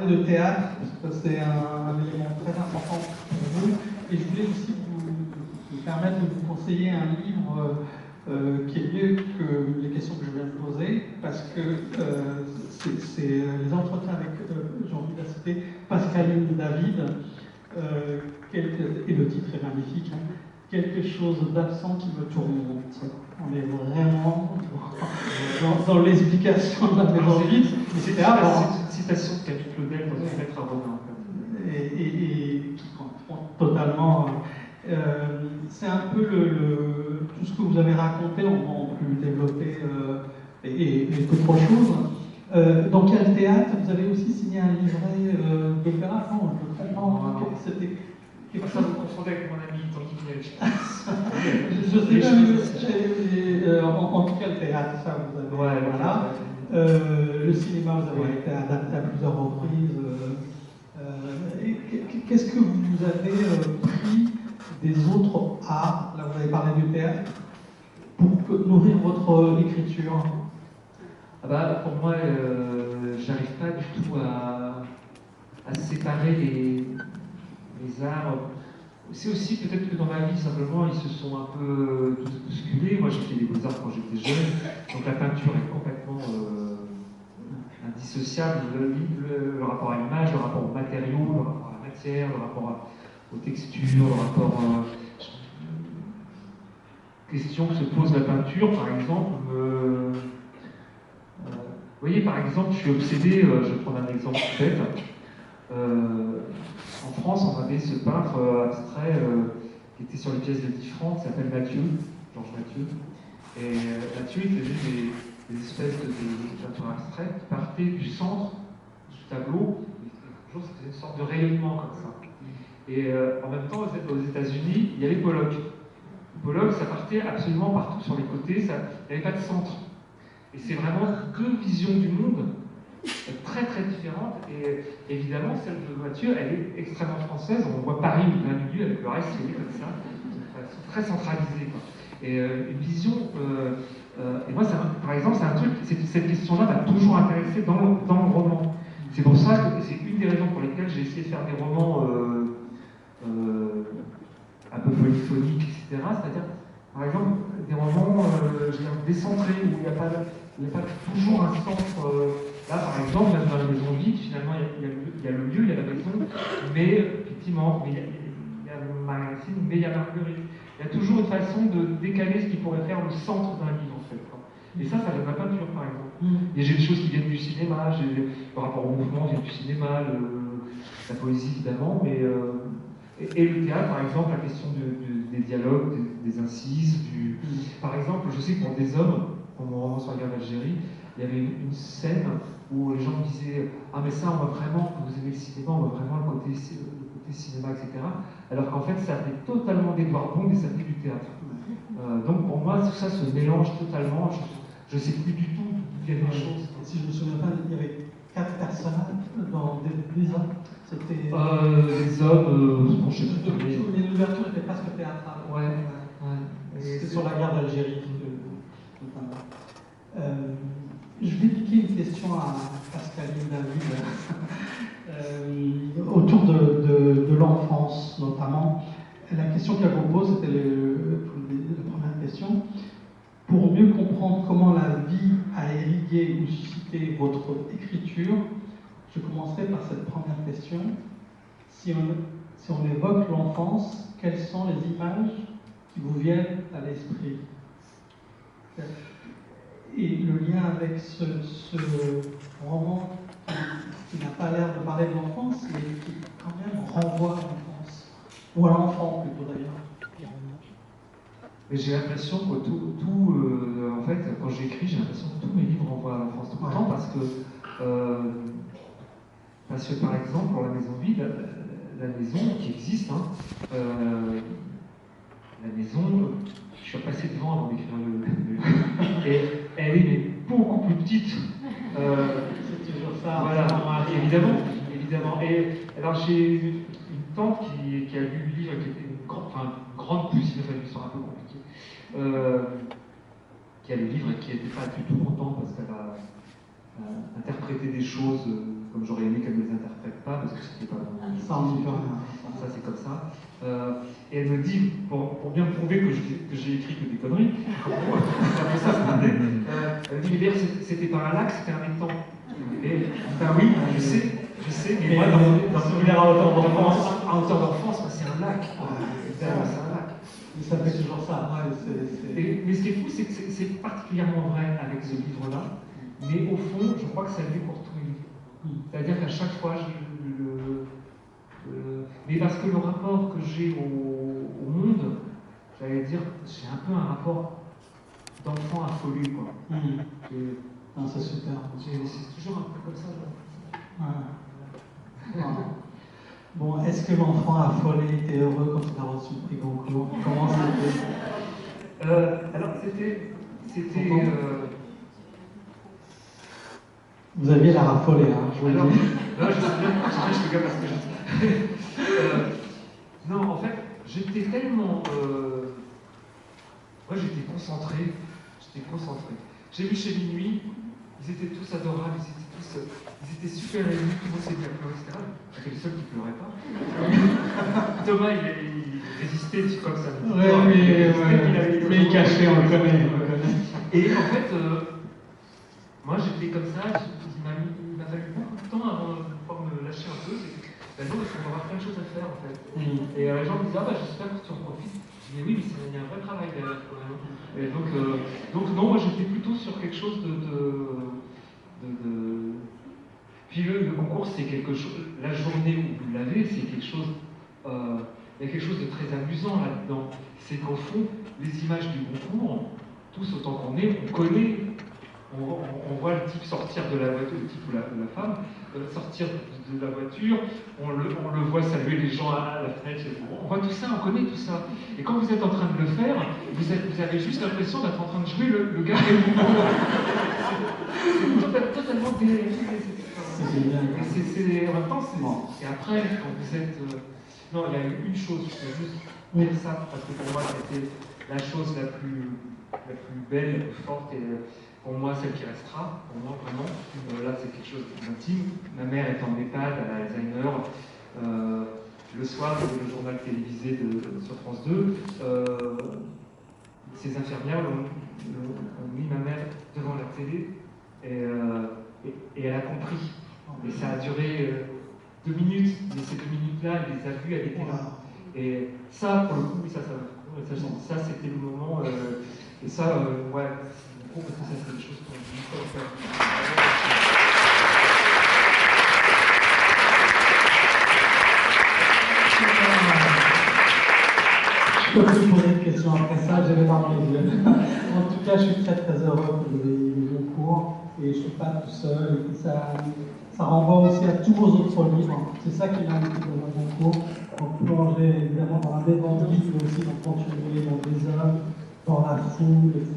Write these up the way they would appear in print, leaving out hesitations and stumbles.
parler de théâtre, parce que c'est un élément très important pour vous. Et je voulais aussi vous permettre de vous conseiller un livre qui est mieux que les questions que je viens de poser, parce que c'est les entretiens avec, j'ai envie de la citer, Pascaline David, et le titre est magnifique, hein, quelque chose d'absent qui me tourmente. On est vraiment dans l'explication de la maison vide. C'est une citation de Camille Claudel dans une lettre à Romain. Et qui correspond totalement. C'est un peu tout ce que vous avez raconté, on va plus développer et d'autres choses. Dans quel théâtre vous avez aussi signé un livret d'opéra? Non, je comprends. C'était quelque chose. Ça vous confondez avec mon ami Tanguy Pinel. Je sais pas, en tout cas le théâtre, ça vous avez. Ouais, voilà. Le cinéma, vous avez été adapté à plusieurs reprises. Qu'est-ce que vous avez pris des autres arts, là vous avez parlé du théâtre, pour nourrir votre écriture? Ah bah, pour moi, j'arrive pas du tout à séparer les arts. C'est aussi peut-être que dans ma vie, simplement, ils se sont un peu tous bousculés. Moi, j'ai fait des beaux-arts quand j'étais jeune, donc la peinture est complètement indissociable. Le rapport à l'image, le rapport aux matériaux, le rapport à la matière, le rapport aux textures, le rapport question que se pose la peinture, par exemple. Vous voyez, par exemple, je suis obsédé, je vais prendre un exemple tout bête. En France, on avait ce peintre abstrait qui était sur les pièces de 10 francs, qui s'appelle Mathieu, Georges Mathieu. Et Mathieu, il faisait des espèces de peintures abstraites qui partaient du centre du tableau. Toujours, c'était une sorte de rayonnement comme ça. Et en même temps, aux États-Unis, il y avait Pollock. Pollock, ça partait absolument partout sur les côtés, il n'y avait pas de centre. Et c'est vraiment deux visions du monde très très différentes. Et évidemment, celle de Mathieu, elle est extrêmement française. On voit Paris au plein milieu avec le reste qui est comme ça, très centralisé. Quoi. Et une vision. Et moi, par exemple, c'est un truc. Cette question-là m'a toujours intéressé dans le roman. C'est pour ça que c'est une des raisons pour lesquelles j'ai essayé de faire des romans un peu polyphoniques, etc. C'est-à-dire, par exemple, des romans décentrés où il n'y a pas toujours un centre. Là, par exemple, même dans la maison vide, finalement, il y a le lieu, il y a la maison, mais effectivement, il y a Margarine, mais il y a Marguerite. Il y a toujours une façon de décaler ce qui pourrait faire le centre d'un livre, en fait. Quoi. Et ça vient de la peinture, par exemple. Et j'ai des choses qui viennent du cinéma, par rapport au mouvement, vient du cinéma, la poésie, évidemment, mais. Et le théâtre, par exemple, la question des dialogues, des incises, par exemple, je sais que pour Des Hommes, pour mon roman sur la guerre d'Algérie, il y avait une scène où les gens me disaient « Ah mais ça, on voit vraiment, que vous aimez le cinéma, on voit vraiment le côté cinéma, etc. » Alors qu'en fait, ça venait totalement d'Edouard Bond et ça venait du théâtre. Donc pour moi, tout ça se mélange totalement. Je ne sais plus du tout d'où viennent les choses. Si je me souviens pas, il y avait 4 personnages dans des hommes. C'était. Des hommes, bon, je sais plus. L'ouverture était presque théâtrale. Ouais. C'était sur la guerre d'Algérie. Je vais piquer une question à Pascaline David autour de l'enfance, notamment. La question qu'elle vous pose, c'était la première question. Pour mieux comprendre comment la vie a irrigué ou suscité votre écriture, je commencerai par cette première question. Si on évoque l'enfance, quelles sont les images qui vous viennent à l'esprit? Et le lien avec ce roman qui n'a pas l'air de parler de l'enfance, mais qui quand même renvoie à l'enfance, ou à l'enfant plutôt d'ailleurs. Mais j'ai l'impression que en fait, quand j'écris, j'ai l'impression que tous mes livres renvoient à l'enfance tout le temps, parce que par exemple, pour La Maison Vide, la maison qui existe, la maison, je suis repassé devant avant d'écrire le livre, et elle est beaucoup plus petite. C'est toujours ça. Voilà, évidemment. Et alors j'ai une tante qui a lu le livre, qui était une grande cousine, enfin une histoire un peu compliquée, qui a lu le livre et qui n'était pas du tout contente parce qu'elle a interprété des choses comme j'aurais aimé qu'elle les interprète. pas parce que c'était pas bon. Ça, on n'y peut rien. Ça, c'est comme ça. Et elle me dit, pour bien prouver que j'ai écrit que des conneries, elle me dit, mais d'ailleurs, c'était pas un lac, c'était un étang. Et ben oui, je sais, mais moi, à hauteur d'enfance, c'est un lac. C'est un lac. Ça fait toujours ça. Mais ce qui est fou, c'est que c'est particulièrement vrai avec ce livre-là, mais au fond, je crois que ça l'est pour tous les livres. C'est-à-dire qu'à chaque fois, mais parce que le rapport que j'ai au monde, j'allais dire, j'ai un peu un rapport d'enfant affolé, quoi. Non, c'est super. C'est toujours un peu comme ça. Bon, est-ce que l'enfant affolé était heureux quand il a reçu le prix Goncourt? Comment c'était? Alors, c'était Vous aviez la raffolée, hein, je vous le dis. Non, je sais bien parce que non, en fait, j'étais tellement... Moi, j'étais concentré. J'ai vu chez Minuit, ils étaient tous adorables, ils étaient super émus, tout le monde s'est bien pleuré, etc. J'étais le seul qui ne pleurait pas. Thomas, il résistait comme ça. Mais il cachait, on le connaît. Et en fait, moi j'étais comme ça, il m'a fallu beaucoup de temps avant de pouvoir me lâcher un peu. Ben non, parce qu'on va avoir plein de choses à faire en fait. Et les gens me disaient, ah bah j'espère que tu en profites. Je dis, mais oui, mais il y a un vrai travail derrière quand même. Et donc non, moi j'étais plutôt sur quelque chose Puis le concours, c'est quelque chose, la journée où vous l'avez, c'est quelque chose, il y a quelque chose de très amusant là-dedans. C'est qu'au fond, les images du concours, tous autant qu'on est, on connaît, on voit le type sortir de la voiture, le type ou la femme, sortir de la voiture, on le voit saluer les gens à la fenêtre, on voit tout ça, on connaît tout ça. Et quand vous êtes en train de le faire, vous avez juste l'impression d'être en train de jouer le gars et le concours. C'est totalement déréalisé. C'est génial. Et en même temps, et après, quand vous êtes... non, il y a une chose, je peux juste dire ça, parce que pour moi, c'était la chose la plus belle, la plus forte, et pour moi, celle qui restera, pour moi, vraiment. Là, c'est quelque chose d'intime. Ma mère est en EHPAD, elle a Alzheimer. Le soir, le journal télévisé sur France 2, ces infirmières ont mis ma mère devant la télé, et elle a compris. Et ça a duré 2 minutes, mais ces 2 minutes-là, elle les a vues, elle était là. Et ça, pour le coup, ça c'était le moment. Et ça, ouais, c'est beaucoup parce que ça, c'est des choses qu'on peut faire. Je peux plus poser de questions après ça, j'ai les larmes aux yeux. En tout cas, je suis très très heureux que vous ayez eu le concours. Et je ne suis pas tout seul, et ça renvoie aussi à tous vos autres livres. C'est ça qui m'a invité dans un concours. Donc plonger évidemment dans la maison de vie, mais aussi dans continuer, dans des hommes, dans la foule, etc.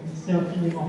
Merci infiniment.